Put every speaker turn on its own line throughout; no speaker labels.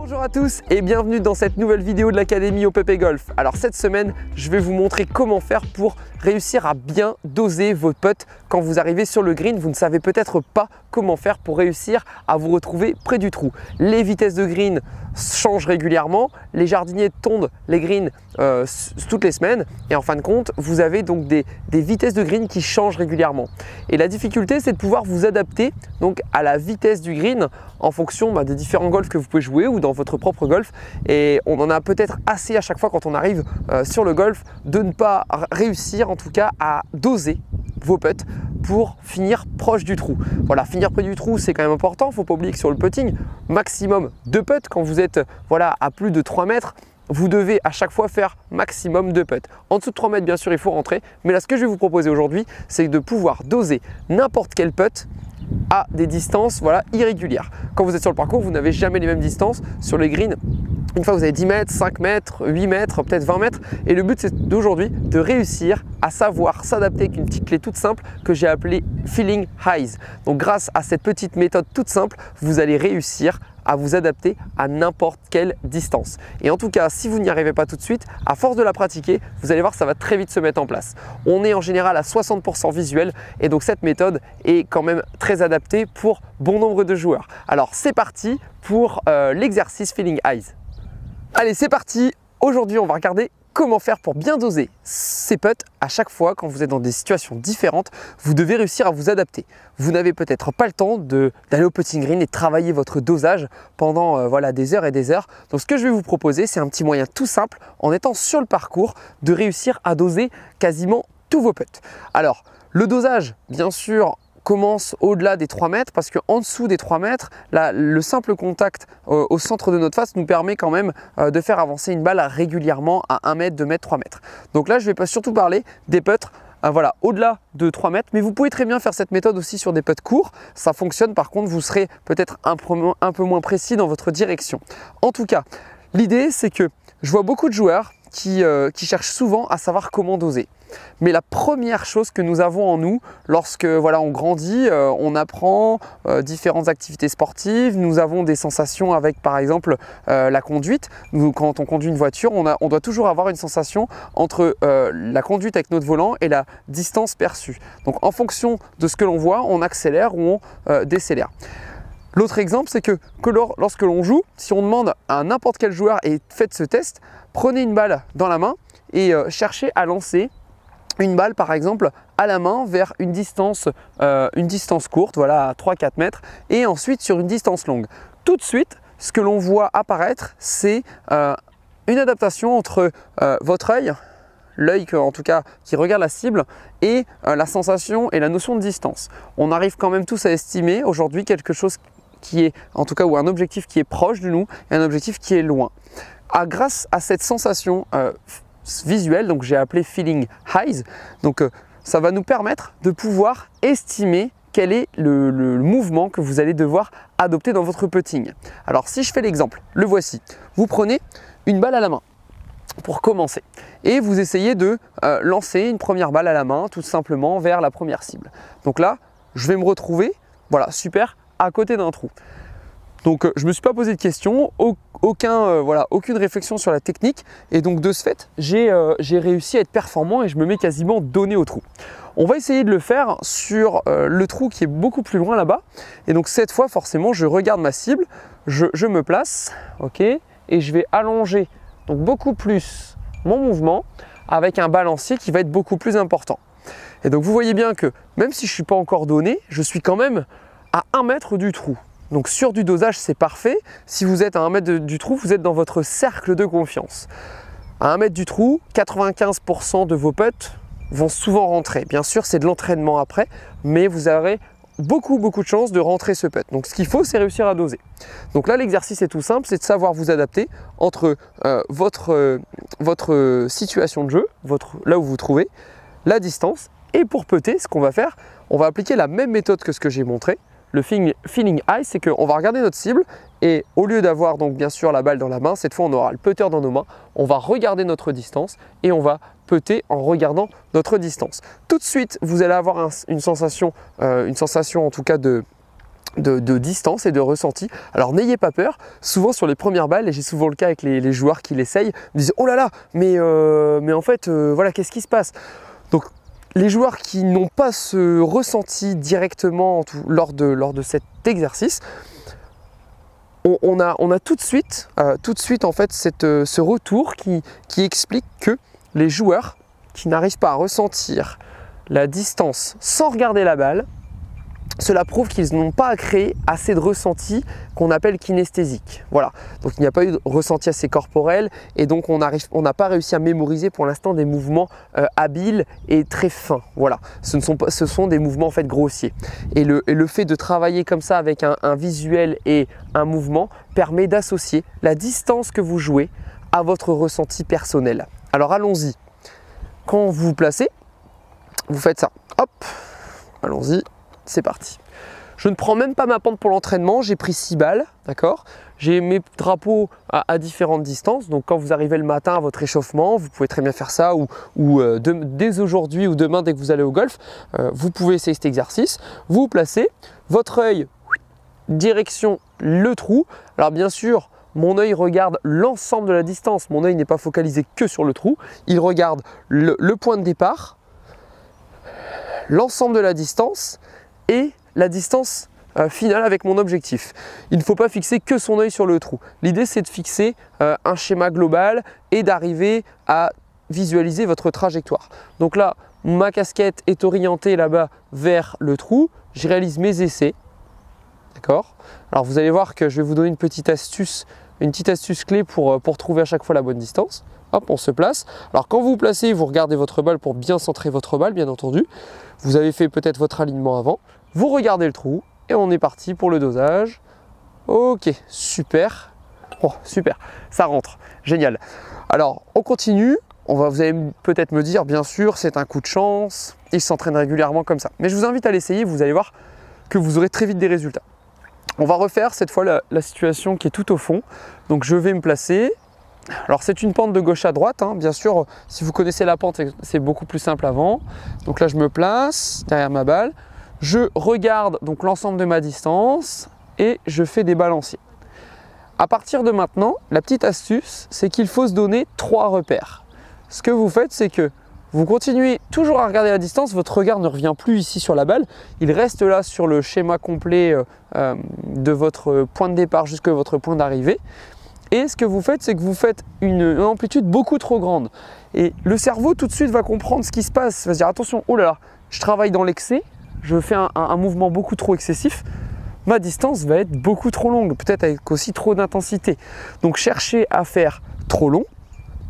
Bonjour à tous et bienvenue dans cette nouvelle vidéo de l'Académie OPP Golf. Alors cette semaine, je vais vous montrer comment faire pour réussir à bien doser vos putts quand vous arrivez sur le green. Vous ne savez peut-être pas comment faire pour réussir à vous retrouver près du trou. Les vitesses de green changent régulièrement, les jardiniers tondent les greens toutes les semaines et en fin de compte, vous avez donc des vitesses de green qui changent régulièrement. Et la difficulté, c'est de pouvoir vous adapter donc à la vitesse du green en fonction des différents golfs que vous pouvez jouer ou dans votre propre golf. Et on en a peut-être assez à chaque fois quand on arrive sur le golf de ne pas réussir en tout cas à doser vos putts pour finir proche du trou. Voilà, finir près du trou, c'est quand même important. Il ne faut pas oublier que sur le putting, maximum 2 putts. Quand vous êtes à plus de 3 mètres, vous devez à chaque fois faire maximum 2 putts. En dessous de 3 mètres, bien sûr, il faut rentrer. Mais là, ce que je vais vous proposer aujourd'hui, c'est de pouvoir doser n'importe quel putt à des distances irrégulières. Quand vous êtes sur le parcours, vous n'avez jamais les mêmes distances sur les greens. Une fois vous avez 10 mètres, 5 mètres, 8 mètres, peut-être 20 mètres. Et le but c'est d'aujourd'hui de réussir à savoir s'adapter avec une petite clé toute simple que j'ai appelée Feeling Highs. Donc grâce à cette petite méthode toute simple, vous allez réussir à vous adapter à n'importe quelle distance. Et en tout cas, si vous n'y arrivez pas tout de suite, à force de la pratiquer, vous allez voir, ça va très vite se mettre en place. On est en général à 60% visuel et donc cette méthode est quand même très adaptée pour bon nombre de joueurs. Alors c'est parti pour l'exercice Feeling Highs. Allez, c'est parti. Aujourd'hui, on va regarder comment faire pour bien doser ces putts. À chaque fois, quand vous êtes dans des situations différentes, vous devez réussir à vous adapter. Vous n'avez peut-être pas le temps d'aller au putting green et travailler votre dosage pendant des heures et des heures. Donc ce que je vais vous proposer, c'est un petit moyen tout simple, en étant sur le parcours, de réussir à doser quasiment tous vos putts. Alors, le dosage, bien sûr, commence au-delà des 3 mètres parce qu'en dessous des 3 mètres, le simple contact au centre de notre face nous permet quand même de faire avancer une balle régulièrement à 1 mètre, 2 mètres, 3 mètres. Donc là, je vais pas surtout parler des putts au-delà de 3 mètres, mais vous pouvez très bien faire cette méthode aussi sur des putts courts. Ça fonctionne, par contre, vous serez peut-être un peu moins précis dans votre direction. En tout cas, l'idée, c'est que je vois beaucoup de joueurs qui cherchent souvent à savoir comment doser. Mais la première chose que nous avons en nous lorsque on grandit, on apprend différentes activités sportives, nous avons des sensations avec par exemple la conduite. Quand on conduit une voiture, on doit toujours avoir une sensation entre la conduite avec notre volant et la distance perçue. Donc en fonction de ce que l'on voit, on accélère ou on décélère. L'autre exemple, c'est que lorsque l'on joue, si on demande à n'importe quel joueur et faites ce test, prenez une balle dans la main et cherchez à lancer une balle par exemple à la main vers une distance courte, à 3-4 mètres, et ensuite sur une distance longue. Tout de suite, ce que l'on voit apparaître, c'est une adaptation entre votre œil, l'œil en tout cas qui regarde la cible, et la sensation et la notion de distance. On arrive quand même tous à estimer aujourd'hui quelque chose qui est, en tout cas, ou un objectif qui est proche de nous et un objectif qui est loin. Grâce à cette sensation visuel, donc j'ai appelé Feeling Highs. Donc ça va nous permettre de pouvoir estimer quel est le mouvement que vous allez devoir adopter dans votre putting. Alors si je fais l'exemple, le voici. Vous prenez une balle à la main pour commencer et vous essayez de lancer une première balle à la main tout simplement vers la première cible. Donc là, je vais me retrouver, super, à côté d'un trou. Donc je ne me suis pas posé de questions, aucune réflexion sur la technique, et donc de ce fait, j'ai réussi à être performant et je me mets quasiment donné au trou. On va essayer de le faire sur le trou qui est beaucoup plus loin là-bas, et donc cette fois forcément je regarde ma cible, je me place, ok, et je vais allonger donc beaucoup plus mon mouvement avec un balancier qui va être beaucoup plus important. Et donc vous voyez bien que même si je ne suis pas encore donné, je suis quand même à 1 mètre du trou. Donc sur du dosage, c'est parfait. Si vous êtes à 1 mètre du trou, vous êtes dans votre cercle de confiance. À 1 mètre du trou, 95% de vos putts vont souvent rentrer. Bien sûr, c'est de l'entraînement après, mais vous aurez beaucoup de chances de rentrer ce putt. Donc ce qu'il faut, c'est réussir à doser. Donc là, l'exercice est tout simple, c'est de savoir vous adapter entre votre situation de jeu, là où vous vous trouvez, la distance. Et pour putter, ce qu'on va faire, on va appliquer la même méthode que ce que j'ai montré. Le Feeling High, c'est qu'on va regarder notre cible et au lieu d'avoir donc bien sûr la balle dans la main, cette fois on aura le putter dans nos mains, on va regarder notre distance et on va putter en regardant notre distance. Tout de suite, vous allez avoir une sensation en tout cas de distance et de ressenti. Alors n'ayez pas peur, souvent sur les premières balles, et j'ai souvent le cas avec les joueurs qui l'essayent, me disent oh là là, mais en fait voilà, qu'est-ce qui se passe? Donc les joueurs qui n'ont pas ce ressenti directement lors de cet exercice, on a tout de suite en fait ce retour qui explique que les joueurs qui n'arrivent pas à ressentir la distance sans regarder la balle, cela prouve qu'ils n'ont pas créé assez de ressenti qu'on appelle kinesthésique. Voilà, donc il n'y a pas eu de ressenti assez corporel et donc on n'a pas réussi à mémoriser pour l'instant des mouvements habiles et très fins. Voilà, ce sont des mouvements en fait grossiers. Et le fait de travailler comme ça avec un visuel et un mouvement permet d'associer la distance que vous jouez à votre ressenti personnel. Alors allons-y. Quand vous vous placez, vous faites ça. Hop, allons-y. C'est parti. Je ne prends même pas ma pente pour l'entraînement, j'ai pris 6 balles, d'accord? J'ai mes drapeaux à différentes distances, donc quand vous arrivez le matin à votre échauffement, vous pouvez très bien faire ça ou dès aujourd'hui ou demain dès que vous allez au golf, vous pouvez essayer cet exercice. Vous vous placez, votre œil, direction le trou. Alors bien sûr, mon œil regarde l'ensemble de la distance, mon œil n'est pas focalisé que sur le trou, il regarde le point de départ, l'ensemble de la distance, et la distance finale avec mon objectif. Il ne faut pas fixer que son œil sur le trou. L'idée c'est de fixer un schéma global et d'arriver à visualiser votre trajectoire. Donc là, ma casquette est orientée là-bas vers le trou. Je réalise mes essais. D'accord? Alors vous allez voir que je vais vous donner une petite astuce clé pour trouver à chaque fois la bonne distance. Hop, on se place. Alors quand vous vous placez, vous regardez votre balle pour bien centrer votre balle, bien entendu. Vous avez fait peut-être votre alignement avant. Vous regardez le trou et on est parti pour le dosage. Ok, super. Oh, super, ça rentre. Génial. Alors, on continue. Vous allez peut-être me dire, bien sûr, c'est un coup de chance. Il s'entraîne régulièrement comme ça. Mais je vous invite à l'essayer. Vous allez voir que vous aurez très vite des résultats. On va refaire cette fois la situation qui est tout au fond. Donc, je vais me placer. Alors c'est une pente de gauche à droite, hein. Bien sûr si vous connaissez la pente c'est beaucoup plus simple avant. Donc là je me place derrière ma balle, je regarde donc l'ensemble de ma distance et je fais des balanciers. À partir de maintenant, la petite astuce c'est qu'il faut se donner 3 repères. Ce que vous faites c'est que vous continuez toujours à regarder la distance, votre regard ne revient plus ici sur la balle, il reste là sur le schéma complet de votre point de départ jusqu'à votre point d'arrivée. Et ce que vous faites, c'est que vous faites une amplitude beaucoup trop grande. Et le cerveau, tout de suite, va comprendre ce qui se passe. Il va se dire, attention, oh là là, je travaille dans l'excès, je fais un mouvement beaucoup trop excessif, ma distance va être beaucoup trop longue, peut-être avec aussi trop d'intensité. Donc, cherchez à faire trop long,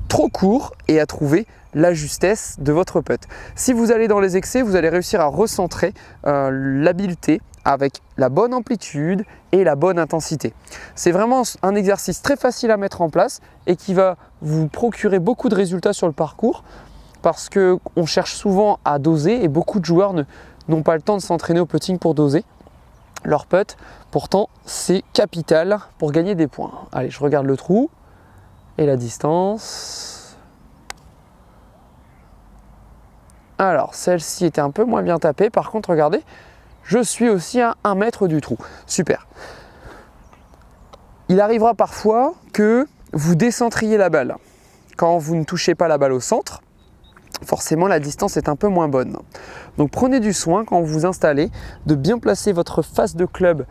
trop court et à trouver la justesse de votre putt. Si vous allez dans les excès, vous allez réussir à recentrer l'habileté avec la bonne amplitude et la bonne intensité. C'est vraiment un exercice très facile à mettre en place et qui va vous procurer beaucoup de résultats sur le parcours parce qu'on cherche souvent à doser et beaucoup de joueurs n'ont pas le temps de s'entraîner au putting pour doser leur putt. Pourtant, c'est capital pour gagner des points. Allez, je regarde le trou et la distance. Alors, celle-ci était un peu moins bien tapée. Par contre, regardez, je suis aussi à 1 mètre du trou. Super. Il arrivera parfois que vous décentriez la balle. Quand vous ne touchez pas la balle au centre, forcément la distance est un peu moins bonne. Donc prenez du soin quand vous vous installez de bien placer votre face de club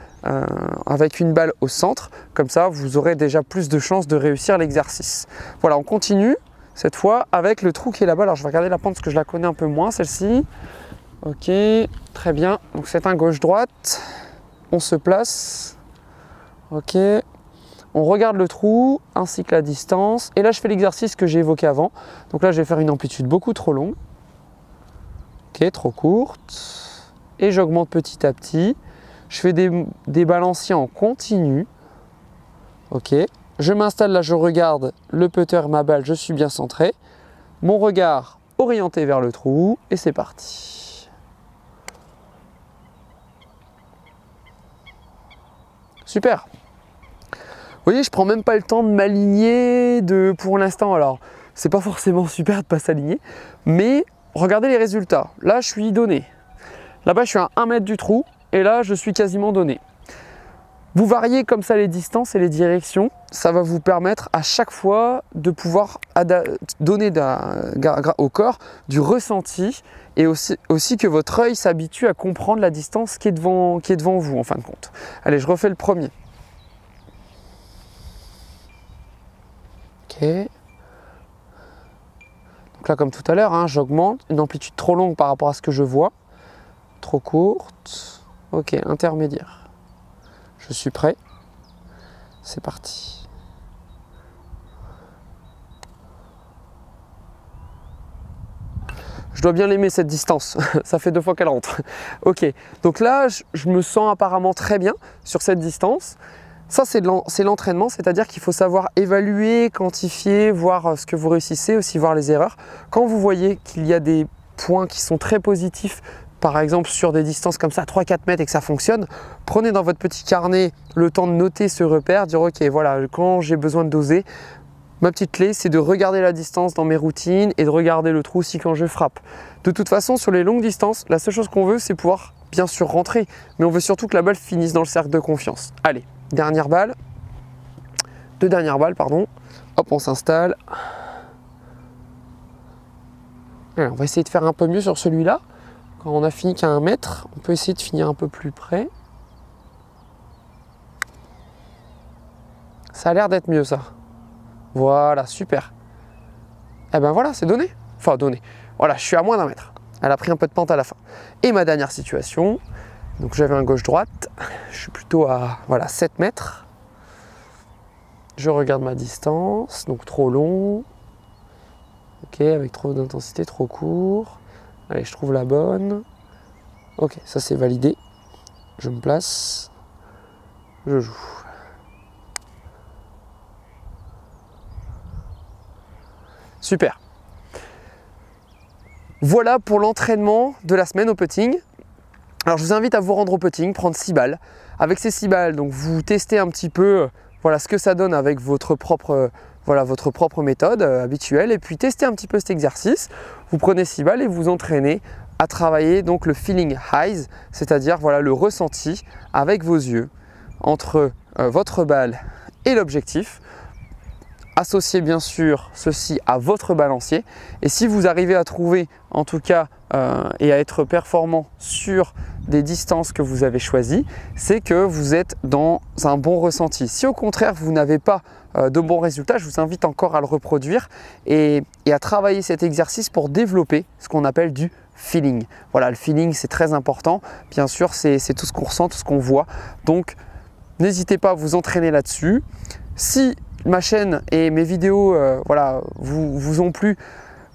avec une balle au centre. Comme ça, vous aurez déjà plus de chances de réussir l'exercice. Voilà, on continue cette fois avec le trou qui est là-bas. Alors je vais regarder la pente parce que je la connais un peu moins, celle-ci. Ok, très bien. Donc c'est un gauche-droite. On se place. Ok. On regarde le trou ainsi que la distance. Et là, je fais l'exercice que j'ai évoqué avant. Donc là, je vais faire une amplitude beaucoup trop longue. Ok, trop courte. Et j'augmente petit à petit. Je fais des balanciers en continu. Ok. Je m'installe là, je regarde le putter, ma balle, je suis bien centré. Mon regard orienté vers le trou. Et c'est parti. Super. Vous voyez, je prends même pas le temps de m'aligner pour l'instant. Alors, c'est pas forcément super de pas s'aligner, mais regardez les résultats. Là, je suis donné. Là-bas, je suis à 1 mètre du trou et là, je suis quasiment donné. Vous variez comme ça les distances et les directions, ça va vous permettre à chaque fois de pouvoir donner au corps du ressenti et aussi que votre œil s'habitue à comprendre la distance qui est devant vous en fin de compte. Allez, je refais le premier. Ok. Donc là, comme tout à l'heure, hein, j'augmente une amplitude trop longue par rapport à ce que je vois, trop courte. Ok, intermédiaire. Je suis prêt, c'est parti. Je dois bien l'aimer cette distance, ça fait 2 fois qu'elle rentre. Ok, donc là je me sens apparemment très bien sur cette distance. Ça c'est l'entraînement, c'est-à-dire qu'il faut savoir évaluer, quantifier, voir ce que vous réussissez, aussi voir les erreurs. Quand vous voyez qu'il y a des points qui sont très positifs, par exemple sur des distances comme ça, 3-4 mètres et que ça fonctionne, prenez dans votre petit carnet le temps de noter ce repère, dire ok voilà, quand j'ai besoin de doser, ma petite clé c'est de regarder la distance dans mes routines et de regarder le trou aussi quand je frappe. De toute façon sur les longues distances, la seule chose qu'on veut c'est pouvoir bien sûr rentrer, mais on veut surtout que la balle finisse dans le cercle de confiance. Allez, dernière balle, 2 dernières balles pardon, hop on s'installe. On va essayer de faire un peu mieux sur celui-là. Quand on a fini qu'à 1 mètre, on peut essayer de finir un peu plus près. Ça a l'air d'être mieux ça. Voilà, super. Et ben voilà, c'est donné. Enfin, donné. Voilà, je suis à moins d'1 mètre. Elle a pris un peu de pente à la fin. Et ma dernière situation, donc j'avais un gauche-droite. Je suis plutôt à voilà, 7 mètres. Je regarde ma distance, donc trop long. Ok, avec trop d'intensité, trop court. Allez, je trouve la bonne. Ok, ça c'est validé. Je me place. Je joue. Super. Voilà pour l'entraînement de la semaine au putting. Alors je vous invite à vous rendre au putting, prendre 6 balles. Avec ces 6 balles, donc vous testez un petit peu voilà, ce que ça donne avec votre propre méthode habituelle et puis testez un petit peu cet exercice. Vous prenez 6 balles et vous entraînez à travailler donc le feeling eyes, c'est-à-dire voilà, le ressenti avec vos yeux entre votre balle et l'objectif. Associez bien sûr ceci à votre balancier et si vous arrivez à trouver en tout cas et à être performant sur des distances que vous avez choisies, c'est que vous êtes dans un bon ressenti. Si au contraire vous n'avez pas de bons résultats, je vous invite encore à le reproduire et à travailler cet exercice pour développer ce qu'on appelle du feeling. Voilà, le feeling c'est très important, bien sûr c'est tout ce qu'on ressent, tout ce qu'on voit, donc n'hésitez pas à vous entraîner là-dessus. Si ma chaîne et mes vidéos voilà, vous ont plu,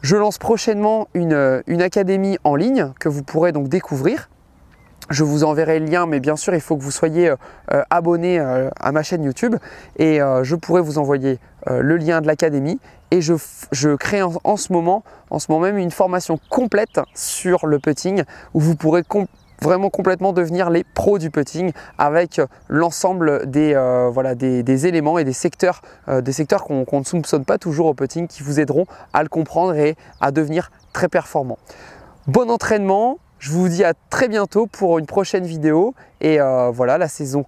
je lance prochainement une académie en ligne que vous pourrez donc découvrir. Je vous enverrai le lien, mais bien sûr, il faut que vous soyez abonné à ma chaîne YouTube et je pourrai vous envoyer le lien de l'académie. Et je crée en ce moment même une formation complète sur le putting où vous pourrez vraiment complètement devenir les pros du putting avec l'ensemble des éléments et des secteurs qu'on ne soupçonne pas toujours au putting qui vous aideront à le comprendre et à devenir très performant. Bon entraînement! Je vous dis à très bientôt pour une prochaine vidéo et voilà, la saison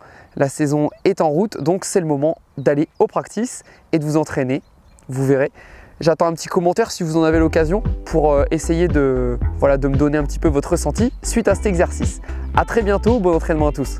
est en route, donc c'est le moment d'aller au practice et de vous entraîner, vous verrez. J'attends un petit commentaire si vous en avez l'occasion pour essayer de me donner un petit peu votre ressenti suite à cet exercice. À très bientôt, bon entraînement à tous.